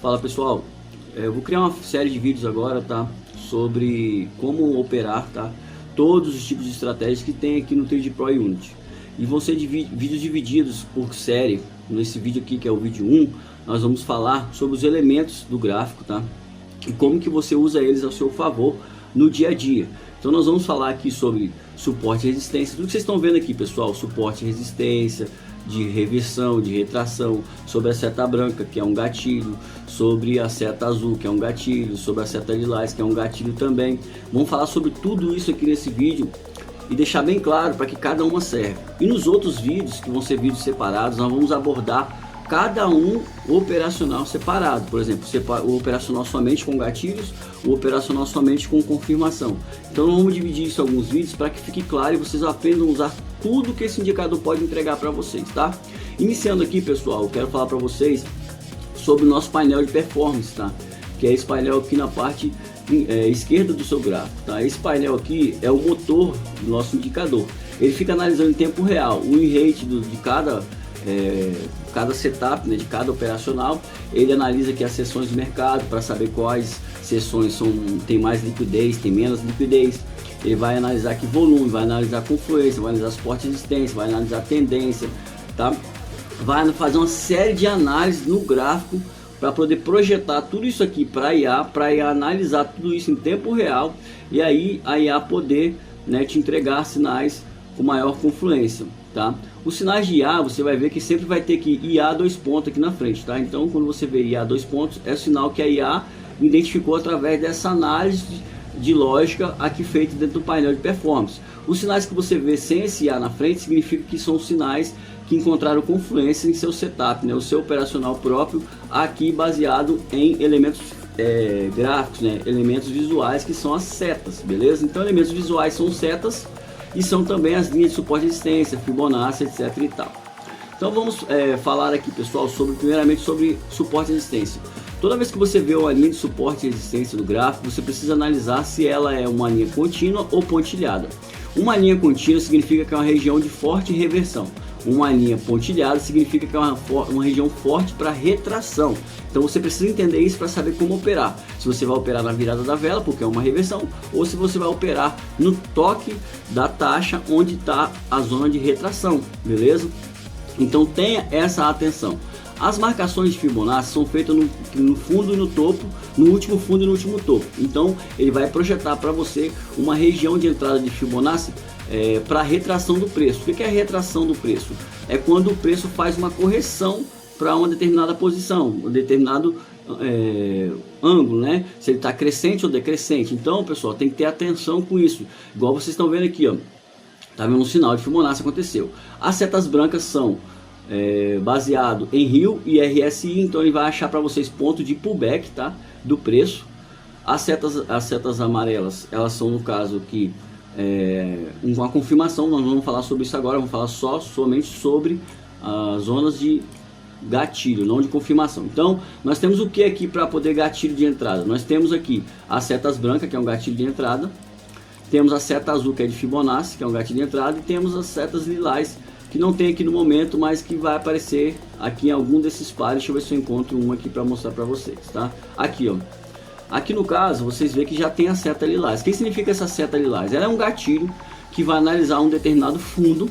Fala pessoal, eu vou criar uma série de vídeos agora, tá? Sobre como operar, tá? Todos os tipos de estratégias que tem aqui no Trade Pro e Unity. E vão ser vídeos divididos por série. Nesse vídeo aqui, que é o vídeo 1, nós vamos falar sobre os elementos do gráfico, tá? E como que você usa eles ao seu favor no dia a dia. Então nós vamos falar aqui sobre suporte e resistência, tudo que vocês estão vendo aqui, pessoal, suporte e resistência, de reversão, de retração, sobre a seta branca, que é um gatilho, sobre a seta azul, que é um gatilho, sobre a seta lilás, que é um gatilho também. Vamos falar sobre tudo isso aqui nesse vídeo e deixar bem claro para que cada uma serve. E nos outros vídeos, que vão ser vídeos separados, nós vamos abordar cada um operacional separado. Por exemplo, o operacional somente com gatilhos, o operacional somente com confirmação. Então vamos dividir isso em alguns vídeos para que fique claro e vocês aprendam a usar tudo que esse indicador pode entregar para vocês, tá? Iniciando aqui, pessoal, eu quero falar para vocês sobre o nosso painel de performance, tá? Que é esse painel aqui na parte esquerda do seu gráfico, tá? Esse painel aqui é o motor do nosso indicador. Ele fica analisando em tempo real o win rate de cada setup, né, de cada operacional. Ele analisa aqui as sessões do mercado para saber quais sessões tem mais liquidez, tem menos liquidez. Ele vai analisar aqui volume, vai analisar confluência, vai analisar suporte e resistência, vai analisar tendência, tá? Vai fazer uma série de análises no gráfico para poder projetar tudo isso aqui para a IA analisar tudo isso em tempo real e aí a IA poder, né, te entregar sinais com maior confluência, tá? Os sinais de IA, você vai ver que sempre vai ter que IA dois pontos aqui na frente, tá? Então quando você vê IA dois pontos, é o sinal que a IA identificou através dessa análise de lógica aqui feita dentro do painel de performance. Os sinais que você vê sem esse IA na frente significa que são sinais que encontraram confluência em seu setup, né? O seu operacional próprio aqui baseado em elementos gráficos, né? Elementos visuais que são as setas, beleza? Então elementos visuais são setas e são também as linhas de suporte e resistência, Fibonacci, etc e tal. Então vamos falar aqui, pessoal, primeiramente sobre suporte e resistência. Toda vez que você vê uma linha de suporte e resistência do gráfico, você precisa analisar se ela é uma linha contínua ou pontilhada. Uma linha contínua significa que é uma região de forte reversão. Uma linha pontilhada significa que é uma região forte para retração. Então você precisa entender isso para saber como operar. Se você vai operar na virada da vela, porque é uma reversão, ou se você vai operar no toque da taxa, onde está a zona de retração, beleza? Então tenha essa atenção. As marcações de Fibonacci são feitas no fundo e no topo, no último fundo e no último topo. Então ele vai projetar para você uma região de entrada de Fibonacci para retração do preço. O que é a retração do preço? É quando o preço faz uma correção para uma determinada posição, um determinado ângulo, né? Se ele está crescente ou decrescente. Então, pessoal, tem que ter atenção com isso. Igual vocês estão vendo aqui, ó. Tá vendo um sinal de Fibonacci aconteceu. As setas brancas são baseado em RIO e RSI, então ele vai achar para vocês ponto de pullback, tá, do preço. As setas amarelas, elas são, no caso aqui, uma confirmação. Nós não vamos falar sobre isso agora, vamos falar somente sobre as zonas de gatilho, não de confirmação. Então nós temos o que aqui para poder gatilho de entrada? Nós temos aqui as setas brancas, que é um gatilho de entrada, temos a seta azul, que é de Fibonacci, que é um gatilho de entrada, e temos as setas lilás, que não tem aqui no momento, mas que vai aparecer aqui em algum desses pares. Deixa eu ver se eu encontro um aqui para mostrar para vocês, tá? Aqui, ó. Aqui no caso, vocês veem que já tem a seta lilás. O que significa essa seta lilás? Ela é um gatilho que vai analisar um determinado fundo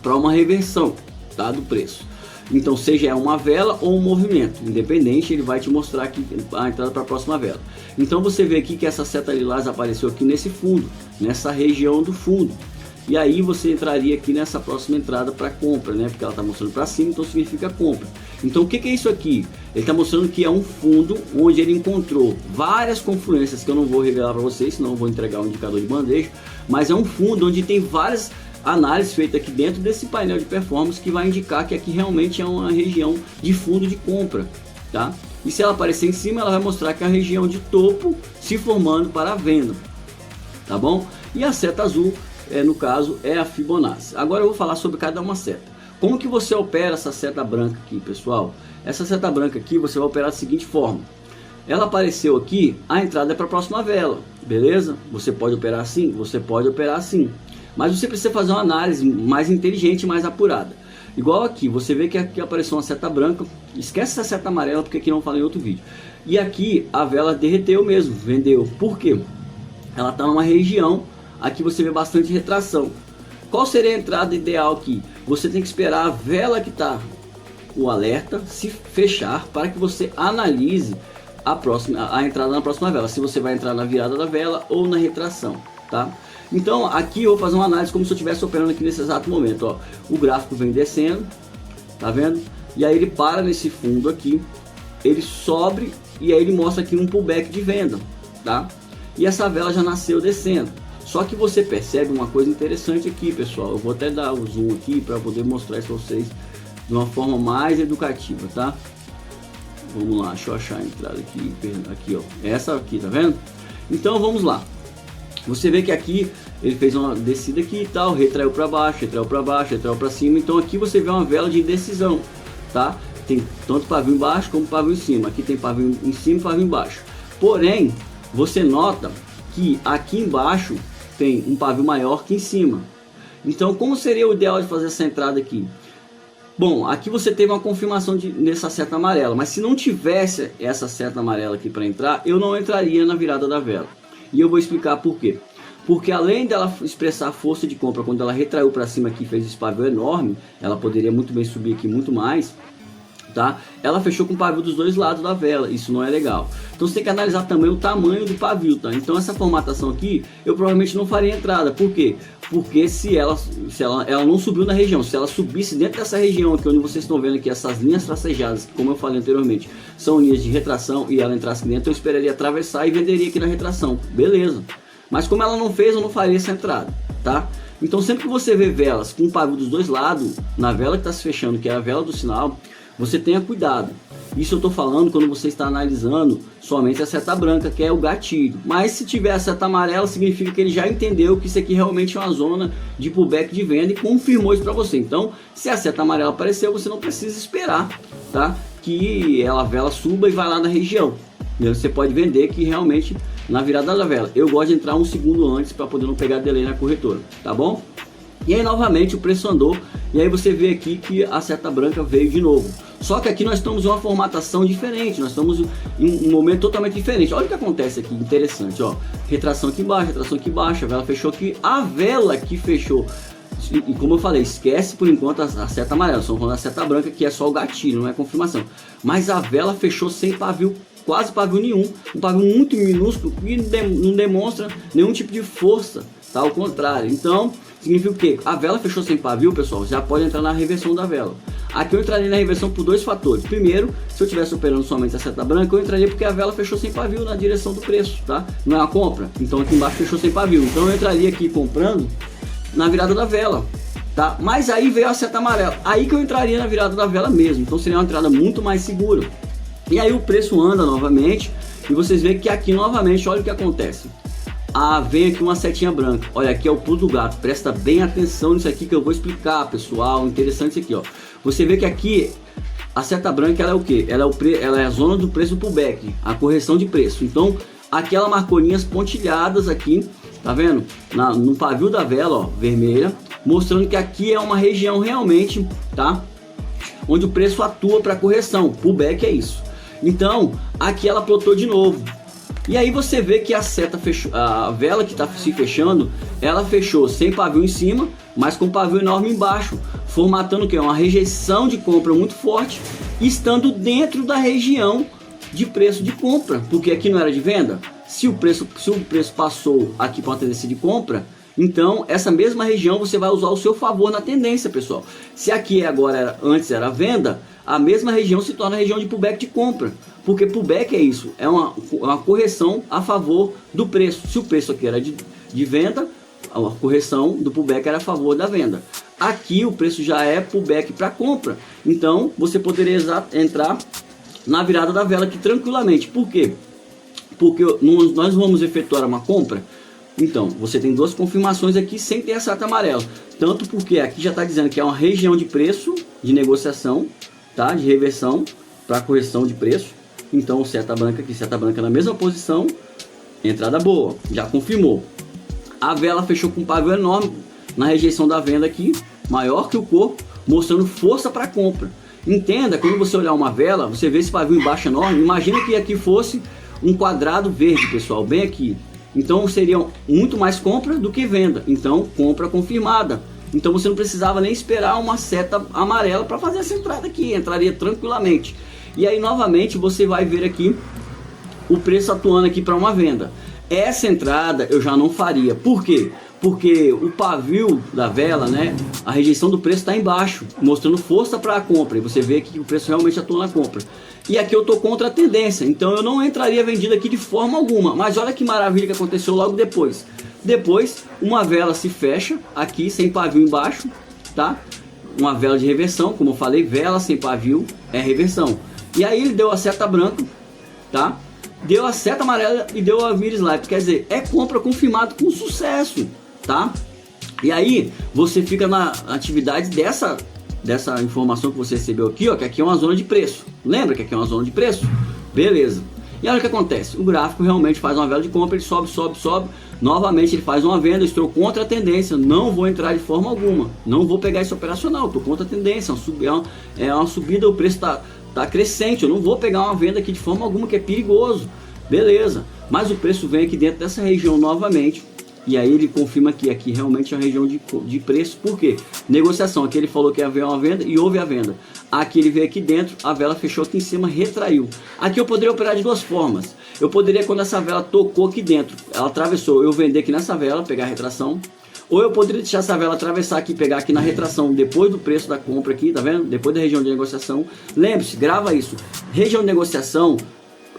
para uma reversão, tá, do preço. Então, seja uma vela ou um movimento, independente, ele vai te mostrar aqui a entrada para a próxima vela. Então, você vê aqui que essa seta lilás apareceu aqui nesse fundo, nessa região do fundo. E aí você entraria aqui nessa próxima entrada para compra, né? Porque ela está mostrando para cima, então significa compra. Então o que é isso aqui? Ele está mostrando que é um fundo onde ele encontrou várias confluências que eu não vou revelar para vocês, senão eu vou entregar um indicador de bandeja. Mas é um fundo onde tem várias análises feitas aqui dentro desse painel de performance que vai indicar que aqui realmente é uma região de fundo de compra, tá? E se ela aparecer em cima, ela vai mostrar que é a região de topo se formando para a venda, tá bom? E a seta azul, no caso, é a Fibonacci. Agora eu vou falar sobre cada uma seta. Como que você opera essa seta branca aqui, pessoal? Essa seta branca aqui você vai operar da seguinte forma. Ela apareceu aqui, a entrada é para a próxima vela, beleza? Você pode operar assim? Você pode operar assim. Mas você precisa fazer uma análise mais inteligente e mais apurada. Igual aqui, você vê que aqui apareceu uma seta branca, esquece essa seta amarela porque aqui não falei em outro vídeo. E aqui a vela derreteu mesmo, vendeu. Por quê? Ela está numa região, aqui você vê bastante retração. Qual seria a entrada ideal aqui? Você tem que esperar a vela que está o alerta se fechar para que você analise a entrada na próxima vela, se você vai entrar na virada da vela ou na retração, tá? Então aqui eu vou fazer uma análise como se eu estivesse operando aqui nesse exato momento, ó. O gráfico vem descendo, tá vendo? E aí ele para nesse fundo aqui, ele sobe e aí ele mostra aqui um pullback de venda, tá? E essa vela já nasceu descendo. Só que você percebe uma coisa interessante aqui, pessoal. Eu vou até dar o zoom aqui para poder mostrar isso para vocês de uma forma mais educativa, tá? Vamos lá, deixa eu achar a entrada aqui, aqui ó, essa aqui, tá vendo? Então vamos lá. Você vê que aqui ele fez uma descida aqui e tal, retraiu para baixo, retraiu para baixo, retraiu para cima. Então aqui você vê uma vela de indecisão, tá? Tem tanto pavio embaixo como pavio em cima. Aqui tem pavio em cima e pavio embaixo. Porém, você nota que aqui embaixo tem um pavio maior que em cima. Então como seria o ideal de fazer essa entrada aqui? Bom, aqui você teve uma confirmação nessa seta amarela, mas se não tivesse essa seta amarela aqui para entrar, eu não entraria na virada da vela. E eu vou explicar por quê. Porque além dela expressar força de compra, quando ela retraiu para cima aqui, fez esse pavio enorme, ela poderia muito bem subir aqui muito mais, tá? Ela fechou com o pavio dos dois lados da vela, isso não é legal. Então você tem que analisar também o tamanho do pavio, tá? Então essa formatação aqui, eu provavelmente não faria entrada. Por quê? Porque se ela não subiu na região, se ela subisse dentro dessa região aqui, onde vocês estão vendo aqui, essas linhas tracejadas, como eu falei anteriormente, são linhas de retração, e ela entrasse aqui dentro, eu esperaria atravessar e venderia aqui na retração, beleza. Mas como ela não fez, eu não faria essa entrada, tá? Então sempre que você vê velas com o pavio dos dois lados, na vela que está se fechando, que é a vela do sinal, você tenha cuidado. Isso eu estou falando quando você está analisando somente a seta branca, que é o gatilho. Mas se tiver a seta amarela, significa que ele já entendeu que isso aqui realmente é uma zona de pullback de venda e confirmou isso para você. Então, se a seta amarela apareceu, você não precisa esperar, tá? Que a vela suba e vai lá na região. Você pode vender que realmente na virada da vela. Eu gosto de entrar um segundo antes para poder não pegar delay na corretora, tá bom? E aí novamente o preço andou, e aí você vê aqui que a seta branca veio de novo. Só que aqui nós estamos em uma formatação diferente, nós estamos em um momento totalmente diferente. Olha o que acontece aqui, interessante, ó. Retração aqui embaixo, a vela fechou aqui, a vela que fechou. E como eu falei, esquece por enquanto a seta amarela, estamos falando da seta branca, que é só o gatilho, não é confirmação. Mas a vela fechou sem pavio, quase pavio nenhum, um pavio muito minúsculo que não demonstra nenhum tipo de força, tá? Ao contrário. Então significa o quê? A vela fechou sem pavio, pessoal, já pode entrar na reversão da vela. Aqui eu entraria na reversão por dois fatores. Primeiro, se eu estivesse operando somente a seta branca, eu entraria porque a vela fechou sem pavio na direção do preço, tá? Não é uma compra, então aqui embaixo fechou sem pavio. Então eu entraria aqui comprando na virada da vela, tá? Mas aí veio a seta amarela, aí que eu entraria na virada da vela mesmo. Então seria uma entrada muito mais segura. E aí o preço anda novamente, e vocês veem que aqui novamente, olha o que acontece. Vem aqui uma setinha branca. Olha, aqui é o pulo do gato. Presta bem atenção nisso aqui que eu vou explicar, pessoal. Interessante isso aqui, ó. Você vê que aqui a seta branca, ela é o que? Ela é a zona do preço pullback, a correção de preço. Então aqui ela marcou linhas pontilhadas aqui, tá vendo? No pavio da vela, ó, vermelha, mostrando que aqui é uma região realmente, tá? Onde o preço atua para correção. Pullback é isso. Então aqui ela plotou de novo. E aí você vê que a seta fechou, a vela que está se fechando, ela fechou sem pavio em cima, mas com pavio enorme embaixo, formatando o que? Uma rejeição de compra muito forte, estando dentro da região de preço de compra, porque aqui não era de venda. Se o preço passou aqui para uma tendência de compra, então essa mesma região você vai usar ao seu favor na tendência, pessoal. Se aqui antes era venda, a mesma região se torna a região de pullback de compra. Porque pullback é isso, é uma correção a favor do preço. Se o preço aqui era de venda, a correção do pullback era a favor da venda. Aqui o preço já é pullback para compra. Então você poderia entrar na virada da vela aqui tranquilamente. Por quê? Porque nós vamos efetuar uma compra. Então você tem duas confirmações aqui sem ter a seta amarela. Tanto porque aqui já está dizendo que é uma região de preço de negociação, tá? De reversão para correção de preço. Então seta branca aqui, seta branca na mesma posição, entrada boa, já confirmou. A vela fechou com um pavio enorme na rejeição da venda aqui, maior que o corpo, mostrando força para compra. Entenda, quando você olhar uma vela, você vê esse pavio embaixo enorme, imagina que aqui fosse um quadrado verde, pessoal, bem aqui. Então seria muito mais compra do que venda, então compra confirmada. Então você não precisava nem esperar uma seta amarela para fazer essa entrada aqui, entraria tranquilamente. E aí novamente você vai ver aqui o preço atuando aqui para uma venda. Essa entrada eu já não faria. Por quê? Porque o pavio da vela, né, a rejeição do preço está embaixo, mostrando força para a compra. E você vê que o preço realmente atua na compra. E aqui eu estou contra a tendência, então eu não entraria vendido aqui de forma alguma. Mas olha que maravilha que aconteceu logo depois. Depois, uma vela se fecha aqui sem pavio embaixo, tá? Uma vela de reversão, como eu falei, vela sem pavio é reversão. E aí ele deu a seta branca, tá? Deu a seta amarela e deu a Mid Slide, quer dizer, é compra confirmado com sucesso, tá? E aí você fica na atividade dessa informação que você recebeu aqui, ó, que aqui é uma zona de preço. Lembra que aqui é uma zona de preço? Beleza. E olha o que acontece, o gráfico realmente faz uma vela de compra, ele sobe, sobe, sobe, novamente ele faz uma venda, estou contra a tendência, não vou entrar de forma alguma, não vou pegar esse operacional, estou contra a tendência, é uma subida, o preço está crescente, eu não vou pegar uma venda aqui de forma alguma, que é perigoso, beleza, mas o preço vem aqui dentro dessa região novamente, e aí ele confirma que aqui realmente é uma região de preço. Por quê? Negociação, aqui ele falou que ia haver uma venda e houve a venda. Aqui ele veio aqui dentro, a vela fechou aqui em cima, retraiu. Aqui eu poderia operar de duas formas. Eu poderia, quando essa vela tocou aqui dentro, ela atravessou, eu vender aqui nessa vela, pegar a retração. Ou eu poderia deixar essa vela atravessar aqui, pegar aqui na retração, depois do preço da compra aqui, tá vendo? Depois da região de negociação. Lembre-se, grava isso. Região de negociação,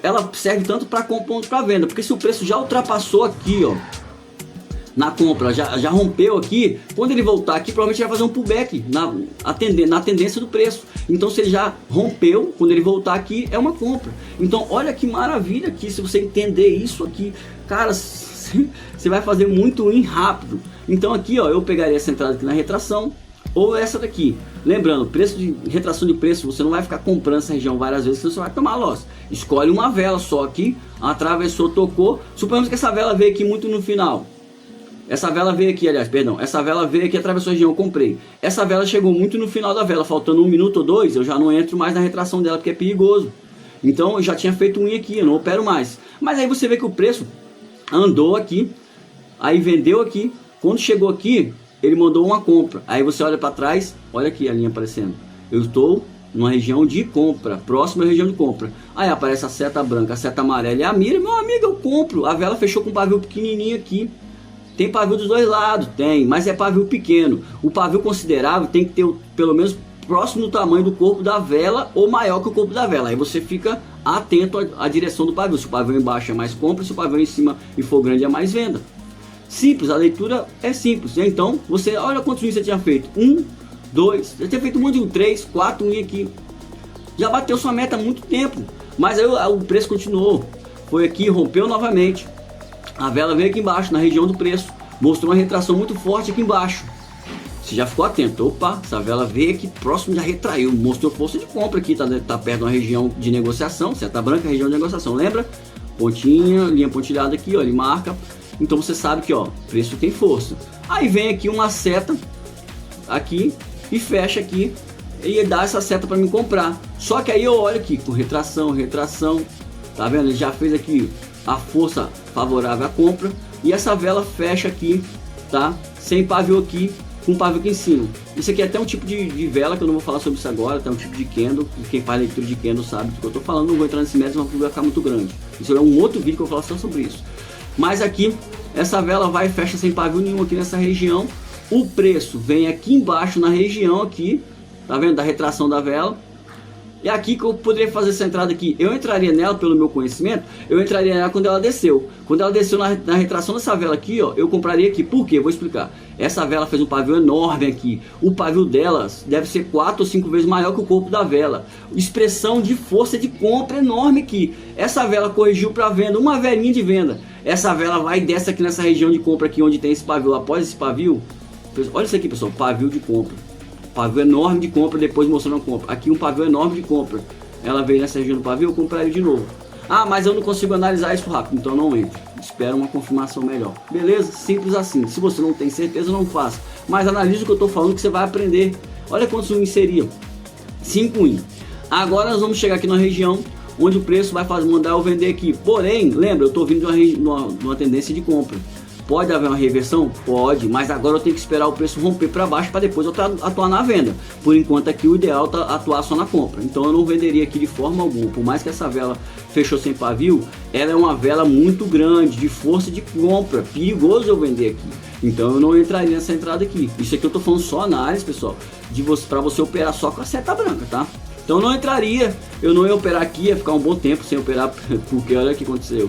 ela serve tanto para compra quanto para venda. Porque se o preço já ultrapassou aqui, ó, na compra, já rompeu aqui, quando ele voltar aqui, provavelmente vai fazer um pullback na tendência do preço. Então se ele já rompeu, quando ele voltar aqui, é uma compra. Então olha que maravilha aqui, se você entender isso aqui, cara, você vai fazer muito win rápido. Então aqui, ó, eu pegaria essa entrada aqui na retração, ou essa daqui. Lembrando, preço de retração de preço, você não vai ficar comprando essa região várias vezes, senão você vai tomar loss. Escolhe uma vela só aqui, atravessou, tocou. Suponhamos que essa vela veio aqui muito no final. Essa vela veio aqui, aliás, perdão, essa vela veio aqui, atravessou a região, eu comprei. Essa vela chegou muito no final da vela, faltando 1 minuto ou 2, eu já não entro mais na retração dela, porque é perigoso. Então eu já tinha feito um aqui, eu não opero mais. Mas aí você vê que o preço andou aqui, aí vendeu aqui, quando chegou aqui, ele mandou uma compra. Aí você olha para trás, olha aqui a linha aparecendo. Eu estou numa região de compra, próxima à região de compra. Aí aparece a seta branca, a seta amarela e a mira, meu amigo, eu compro. A vela fechou com um pavio pequenininho aqui. Tem pavio dos dois lados? Tem, mas é pavio pequeno. O pavio considerável tem que ter pelo menos próximo do tamanho do corpo da vela ou maior que o corpo da vela. Aí você fica atento à direção do pavio. Se o pavio embaixo é mais compra, se o pavio em cima e for grande é mais venda. Simples, a leitura é simples. Então você olha quantos wins você tinha feito. 1, 2, já tinha feito um monte de 3, 4 wins aqui. Já bateu sua meta há muito tempo. Mas aí o preço continuou. Foi aqui, rompeu novamente. A vela veio aqui embaixo, na região do preço, mostrou uma retração muito forte aqui embaixo. Você já ficou atento, opa, essa vela veio aqui próximo, já retraiu, mostrou força de compra aqui, tá perto de uma região de negociação, seta branca, região de negociação, lembra? Pontinha, linha pontilhada aqui, ó, ele marca, então você sabe que, ó, preço tem força. Aí vem aqui uma seta, aqui, e fecha aqui, e dá essa seta para me comprar. Só que aí eu olho aqui, com retração, tá vendo? Ele já fez aqui a força favorável à compra, e essa vela fecha aqui, tá? Sem pavio aqui, com pavio aqui em cima. Isso aqui é até um tipo de vela, que eu não vou falar sobre isso agora, até um tipo de candle, quem faz leitura de candle sabe do que eu tô falando, não vou entrar nesse método, mas vai ficar muito grande. Isso é um outro vídeo que eu vou falar só sobre isso. Mas aqui, essa vela vai e fecha sem pavio nenhum aqui nessa região, o preço vem aqui embaixo na região aqui, tá vendo? Da retração da vela. E aqui que eu poderia fazer essa entrada aqui, eu entraria nela pelo meu conhecimento, eu entraria nela quando ela desceu. Quando ela desceu na retração dessa vela aqui, ó, eu compraria aqui. Por quê? Eu vou explicar. Essa vela fez um pavio enorme aqui. O pavio delas deve ser 4 ou 5 vezes maior que o corpo da vela. Expressão de força de compra enorme aqui. Essa vela corrigiu para venda, uma velinha de venda. Essa vela vai e desce aqui nessa região de compra aqui, onde tem esse pavio. Após esse pavio, olha isso aqui, pessoal, pavio de compra. Pavio enorme de compra, depois mostrando a compra. Aqui um pavio enorme de compra. Ela veio nessa região do pavio, eu compraria de novo. Ah, mas eu não consigo analisar isso rápido, então não entre. Espera uma confirmação melhor. Beleza? Simples assim. Se você não tem certeza, não faça. Mas analise o que eu estou falando, que você vai aprender Olha quantos wins seriam, 5 wins. Agora nós vamos chegar aqui na região onde o preço vai mandar eu vender aqui. Porém, lembra, eu estou vindo de uma tendência de compra. Pode haver uma reversão? Pode, mas agora eu tenho que esperar o preço romper para baixo para depois eu atuar na venda. Por enquanto aqui o ideal tá atuar só na compra. Então eu não venderia aqui de forma alguma. Por mais que essa vela fechou sem pavio, ela é uma vela muito grande, de força de compra. Perigoso eu vender aqui. Então eu não entraria nessa entrada aqui. Isso aqui eu tô falando só análise, pessoal, para você operar só com a seta branca, tá? Então eu não entraria, eu não ia operar aqui, ia ficar um bom tempo sem operar, porque olha o que aconteceu.